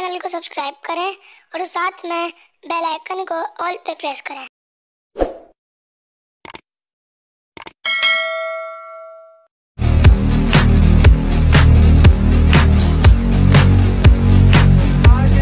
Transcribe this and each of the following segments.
Channel को subscribe करें और साथ में बेल आइकन को ऑल पे प्रेस करें।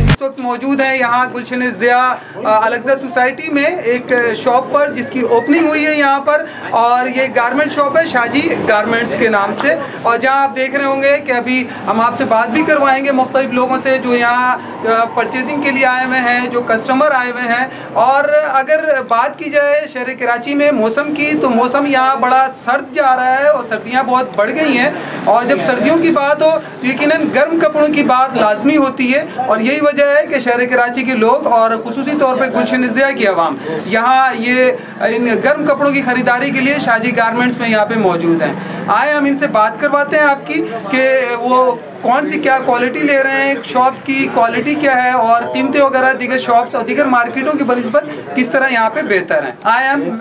इस वक्त मौजूद है यहाँ गुलशन ज़िया अलगजा सोसाइटी में एक शॉप पर जिसकी ओपनिंग हुई है यहाँ पर, और ये गारमेंट शॉप है शाजी गारमेंट्स के नाम से। और जहाँ आप देख रहे होंगे कि अभी हम आपसे बात भी करवाएंगे मुख्तलिफ लोगों से जो यहाँ परचेजिंग के लिए आए हुए हैं, जो कस्टमर आए हुए हैं। और अगर बात की जाए शहर कराची में मौसम की, तो मौसम यहाँ बड़ा सर्द जा रहा है और सर्दियाँ बहुत बढ़ गई हैं। और जब सर्दियों की बात हो तो यकीनन गर्म कपड़ों की बात लाजमी होती है, और यही वजह है कि शहर कराची के लोग और खुसूसी तौर पर गुलशन ज़िया की आवाम यहाँ ये इन गर्म कपड़ों की ख़रीदारी के लिए शाजी गारमेंट्स में यहाँ पे मौजूद हैं। आए हम इनसे बात करवाते हैं आपकी कि वो कौन सी क्या क्वालिटी ले रहे हैं, शॉप्स की क्वालिटी क्या है और कीमतें वगैरह दीगर शॉप्स और दीगर मार्केटों की बनिस्बत किस तरह यहाँ पे बेहतर हैं। आए हम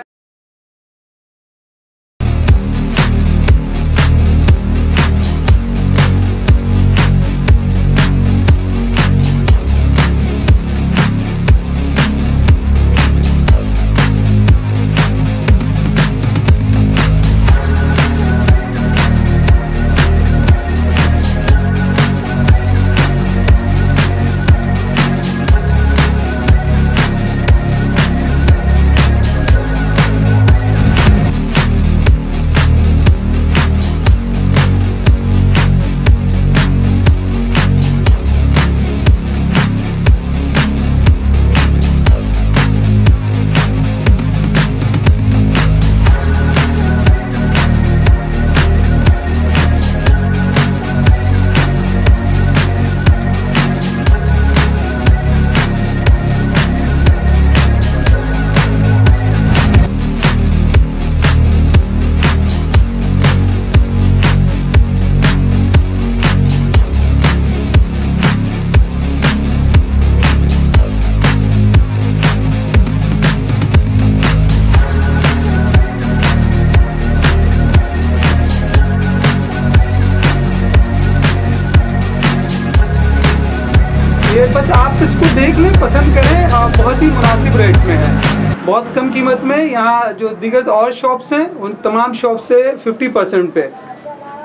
ये बस आप इसको देख लें, पसंद करें, बहुत ही मुनासिब रेट में है, बहुत कम कीमत में। यहाँ जो दिगर और शॉप्स हैं उन तमाम शॉप से 50% पे,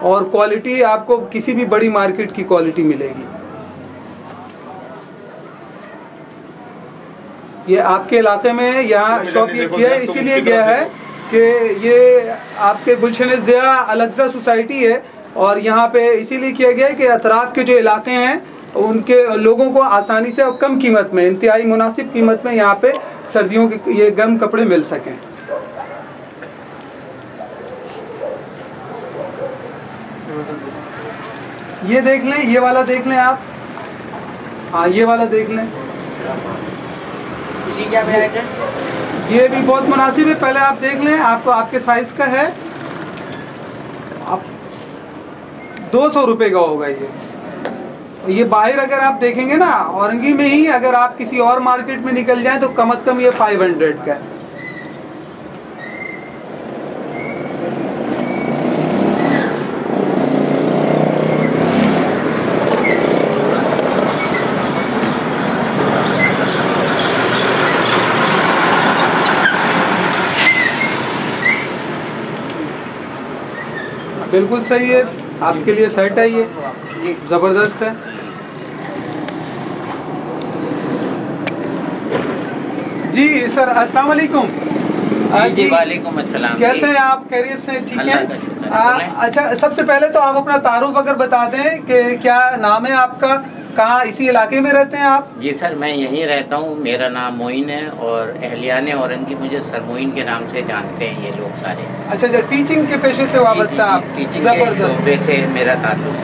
और क्वालिटी आपको किसी भी बड़ी मार्केट की क्वालिटी मिलेगी। ये आपके इलाके में यहाँ शॉप ये किया है, इसीलिए गया है कि ये आपके गुलशन ज़िया अलगजा सोसाइटी है, और यहाँ पे इसीलिए किया गया है कि अतराफ़ के जो इलाके हैं उनके लोगों को आसानी से और कम कीमत में, इंतहाई मुनासिब कीमत में यहाँ पे सर्दियों के ये गर्म कपड़े मिल सकें। ये देख लें, ये वाला देख लें आप, हाँ ये वाला देख लें, इसी क्या रेट है? ये भी बहुत मुनासिब है, पहले आप देख लें, आपको आपके साइज का है, आप 200 रुपये का होगा ये बाहर अगर आप देखेंगे ना औरंगी में ही, अगर आप किसी और मार्केट में निकल जाएं तो कम से कम ये 500 का है। बिल्कुल सही है, आपके लिए सेट है, ये ज़बरदस्त है। जी सर, अस्सलाम वालेकुम। जी वालेकुम अस्सलाम। कैसे हैं आप? खैरियत से? ठीक है। अच्छा, सबसे पहले तो आप अपना तारुफ अगर बता दें कि क्या नाम है आपका, कहाँ इसी इलाके में रहते हैं आप? जी सर, मैं यहीं रहता हूँ, मेरा नाम मोइन है और अहलियान औरंगी मुझे सर मोइन के नाम से जानते हैं ये लोग सारे। अच्छा, टीचिंग के पेशे से वाबस्ता आप? टीचिंग के शोबे से मेरा ताल्लुक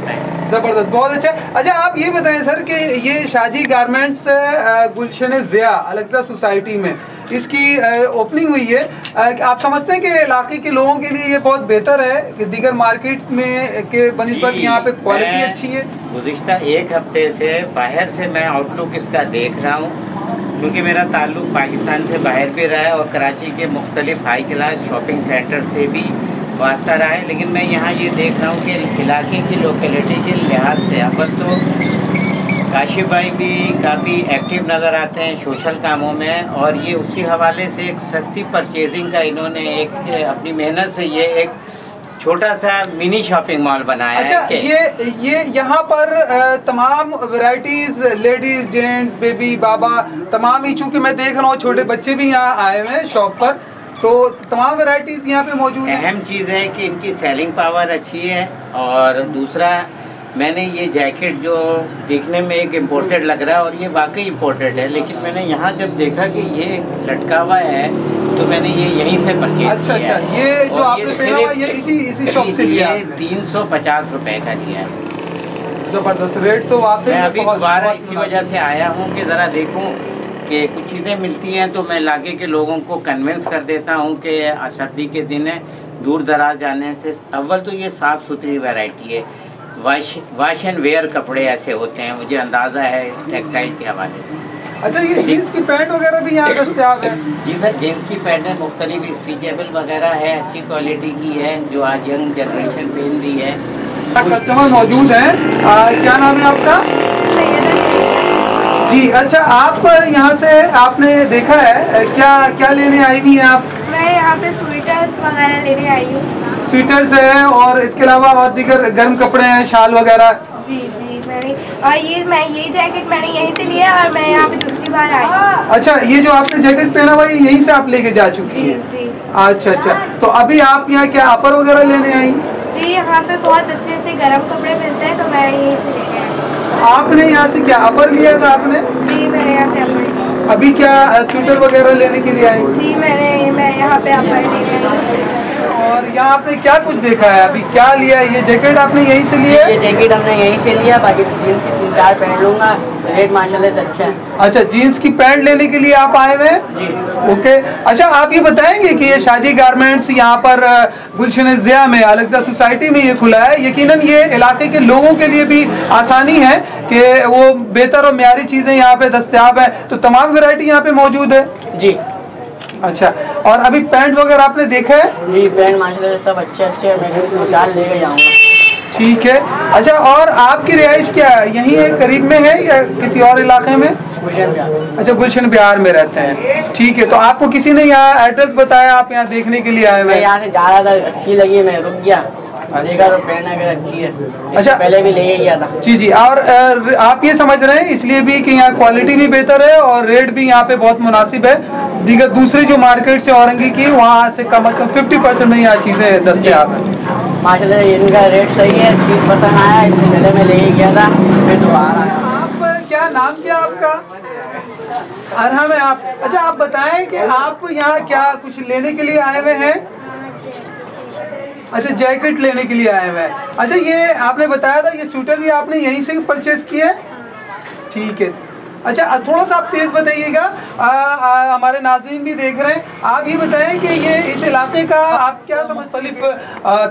है। ज़बरदस्त, बहुत अच्छा। अच्छा, आप ये बताएं सर कि ये शाजी गारमेंट्स गुलशन ज़िया अलगजा सोसाइटी में इसकी ओपनिंग हुई है, आप समझते हैं कि इलाके के लोगों के लिए ये बहुत बेहतर है कि दीगर मार्केट में के बनिस्बत यहाँ पे क्वालिटी अच्छी है? गुज़िश्ता एक हफ्ते से बाहर से मैं आउटलुक इसका देख रहा हूँ, क्योंकि मेरा ताल्लुक पाकिस्तान से बाहर भी रहा है और कराची के मुख्तलिफ हाई क्लास शॉपिंग सेंटर से भी वास्ता रहा है। लेकिन मैं यहाँ ये देख रहा हूँ कि इलाके की लोकेलिटी के लिहाज से अगर तो काशिफ भाई भी काफ़ी एक्टिव नज़र आते हैं सोशल कामों में, और ये उसी हवाले से एक सस्ती परचेजिंग का इन्होंने एक अपनी मेहनत से ये एक छोटा सा मिनी शॉपिंग मॉल बनाया अच्छा, है। ये यहाँ पर तमाम वैरायटीज, लेडीज, जेंट्स, बेबी, बाबा, तमाम ही, चूँकि मैं देख रहा हूँ छोटे बच्चे भी यहाँ आए हुए हैं शॉप पर, तो तमाम वैरायटीज यहाँ पे मौजूद है। अहम चीज़ है कि इनकी सेलिंग पावर अच्छी है, और दूसरा मैंने ये जैकेट जो देखने में एक इम्पोर्टेड लग रहा है, और ये वाकई इम्पोर्टेड है, लेकिन मैंने यहाँ जब देखा कि ये लटका हुआ है तो मैंने ये यहीं से परचेज अच्छा किया। अच्छा, ये जो आपने पहना हुआ ये इसी शॉप से लिया? 350 रुपए का लिया है। जबरदस्त रेट तो वाकई। मैं अभी दोबारा इसी वजह से आया हूँ कि ज़रा देखूँ कि कुछ चीज़ें मिलती हैं तो मैं लाके के लोगों को कन्विंस कर देता हूँ कि सर्दी के दिन है, दूर दराज जाने से अव्वल तो ये साफ़ सुथरी वैरायटी है। वाश एंड वेयर कपड़े ऐसे होते हैं, मुझे अंदाज़ा है टेक्सटाइल के हवाले से। अच्छा, ये जीन्स की पैंट वगैरह भी यहाँ दस्तयाब है? जी सर, जीन्स की पैंट है, मुख्तलिफ स्ट्रेचेबल वगैरह है, अच्छी क्वालिटी की है, जो आज यंग जनरेशन पहन रही है। कस्टमर मौजूद हैं, क्या नाम है आपका? जी अच्छा, आप यहाँ से आपने देखा है, क्या क्या लेने आई हुई हैं आप? मैं यहाँ पे स्वेटर्स वगैरह लेने आई हूँ। स्वेटर्स है और इसके अलावा और दीगर गर्म कपड़े हैं, शाल वगैरह? जी मैंने, और ये जैकेट मैंने यहीं से लिया, और मैं यहाँ पे दूसरी बार आई हूँ। अच्छा, ये जो आपने जैकेट पहना हुआ है यहीं से आप लेके जा चुकी हैं? जी। अच्छा अच्छा, तो अभी आप यहाँ क्या अपर वगैरह लेने आई? जी, यहाँ पे बहुत अच्छे अच्छे गर्म कपड़े मिलते हैं, तो मैं यहीं से लेके आई। आपने यहाँ से क्या अपर लिया था आपने? जी, मैंने यहाँ से अपर। अभी क्या स्वेटर वगैरह लेने के लिए आई? जी, मैं यहाँ पे अपर लेने आई। और यहाँ आपने क्या कुछ देखा है, अभी क्या लिया है? ये जैकेट आपने यहीं से लिया है? ये जैकेट हमने यहीं से लिया, बाकी जीन्स की 3-4 पहन लूँगा, रेट माशाल्लाह से अच्छा है। अच्छा, जीन्स की पैंट लेने के लिए आप आए हुए हैं? जी। ओके, अच्छा आप ये बताएंगे कि ये शाजी गारमेंट्स यहाँ पर गुलशन ज़िया में अलगजा सोसाइटी में ये खुला है, यकीनन ये इलाके के लोगों के लिए भी आसानी है कि वो बेहतर और म्यारी चीज़ें यहाँ पे दस्तयाब है, तो तमाम वैरायटी यहाँ पे मौजूद है? जी। अच्छा, और अभी पैंट वगैरह आपने देखा है? जी, पैंट माशाल्लाह से सब अच्छे हैं, मैं 2-4 लेके जाऊँगा। ठीक है। अच्छा, और आपकी रिहाइश क्या है, यहीं है, करीब में है या किसी और इलाके में? गुलशन बिहार। अच्छा, गुलशन बिहार में रहते हैं। ठीक है, तो आपको किसी ने यहाँ एड्रेस बताया, आप यहाँ देखने के लिए आए हुए? मैं यहाँ से जा रहा था, अच्छी लगी, मैं रुक गया। अच्छा। देखा तो पैंट अगर अच्छी है, अच्छा, पहले भी लेके गया था। जी, और आप ये समझ रहे हैं इसलिए भी कि यहाँ क्वालिटी भी बेहतर है और रेट भी यहाँ पे बहुत मुनासिब है, दीगर दूसरे जो मार्केट से औरंगी की वहाँ से कम अज कम 50% में यहाँ चीज़ें दस्तयाब है। माशाल्लाह इनका रेट सही है, चीज़ पसंद आया, इससे पहले मैं लेके गया था, फिर दोबारा। आप क्या नाम क्या आपका? अरहम है आप? अच्छा, आप बताएं कि आप यहाँ क्या कुछ लेने के लिए आए हुए हैं? अच्छा, जैकेट लेने के लिए आए हुए हैं। अच्छा, ये आपने बताया था ये स्वेटर भी आपने यहीं से परचेस किया है? ठीक है। अच्छा, थोड़ा सा आप तेज़ बताइएगा, हमारे नाज़रीन भी देख रहे हैं। आप ये बताएं कि ये इस इलाके का आप क्या मुख्तलिफ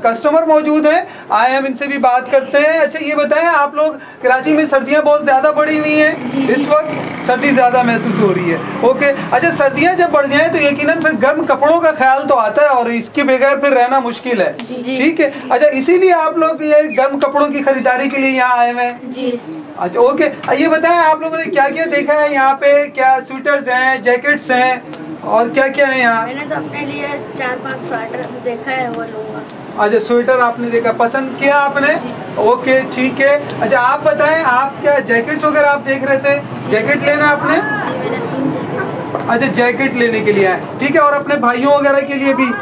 कस्टमर मौजूद हैं, आए हम इनसे भी बात करते हैं। अच्छा, ये बताएं आप लोग, कराची में सर्दियां बहुत ज़्यादा बढ़ी हुई हैं, इस वक्त सर्दी ज़्यादा महसूस हो रही है। ओके, अच्छा, सर्दियां जब बढ़ जाएँ तो यकीनन फिर गर्म कपड़ों का ख्याल तो आता है और इसके बगैर फिर रहना मुश्किल है। ठीक है। अच्छा, इसीलिए आप लोग ये गर्म कपड़ों की खरीदारी के लिए यहाँ आए हुए हैं? जी। अच्छा, ओके, ये बताएं आप लोगों ने क्या क्या देखा है यहाँ पे, क्या स्वेटर्स हैं, जैकेट्स हैं और क्या क्या है यहाँ? मैंने तो अपने लिए 4-5 स्वेटर देखा है, वो लूँगा। अच्छा, स्वेटर आपने देखा, पसंद किया आपने? ओके, ठीक है। अच्छा, आप बताएं, आप क्या जैकेट्स वगैरह आप देख रहे थे, जैकेट लेना आपने? जी, मैंने 3 जैकेट। अच्छा, जैकेट लेने के लिए आए, ठीक है, और अपने भाइयों वगैरह के लिए भी?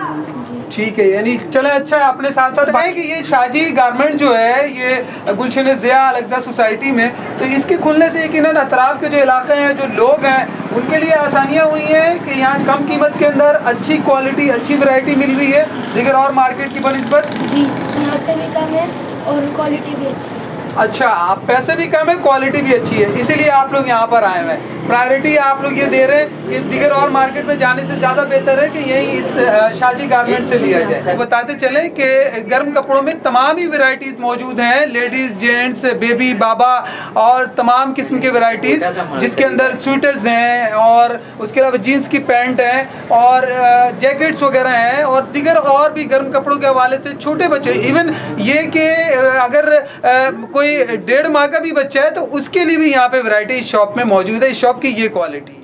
ठीक है, यानी चले, अच्छा है। अपने साथ साथ है कि ये शाजी गारमेंट जो है ये गुलशन ज़िया अलगजा सोसाइटी में, तो इसके खुलने से यकीनन अतराफ़ के जो इलाके हैं, जो लोग हैं, उनके लिए आसानियाँ हुई हैं कि यहाँ कम कीमत के अंदर अच्छी क्वालिटी, अच्छी वैरायटी मिल रही है दीगर और मार्केट की बनिस्बत। जी, यहाँ से भी कम है और क्वालिटी भी अच्छी है। अच्छा, आप पैसे भी कम है, क्वालिटी भी अच्छी है, इसीलिए आप लोग यहाँ पर आए हुए हैं। प्रायोरिटी आप लोग ये दे रहे हैं कि दीगर और मार्केट में जाने से ज़्यादा बेहतर है कि यही इस शाजी गारमेंट से लिया जाए। बताते चलें कि गर्म कपड़ों में तमाम ही वैरायटीज़ मौजूद हैं, लेडीज़, जेंट्स, बेबी, बाबा और तमाम किस्म के वैरायटीज़, जिसके अंदर स्वेटर्स हैं और उसके अलावा जीन्स की पैंट हैं और जैकेट्स वगैरह हैं और दीगर और भी गर्म कपड़ों के हवाले से छोटे बच्चे, इवन ये कि अगर कोई 1.5 माह का भी बच्चा है तो उसके लिए भी यहाँ पे वैरायटी इस शॉप में मौजूद है। इस शॉप की ये क्वालिटी।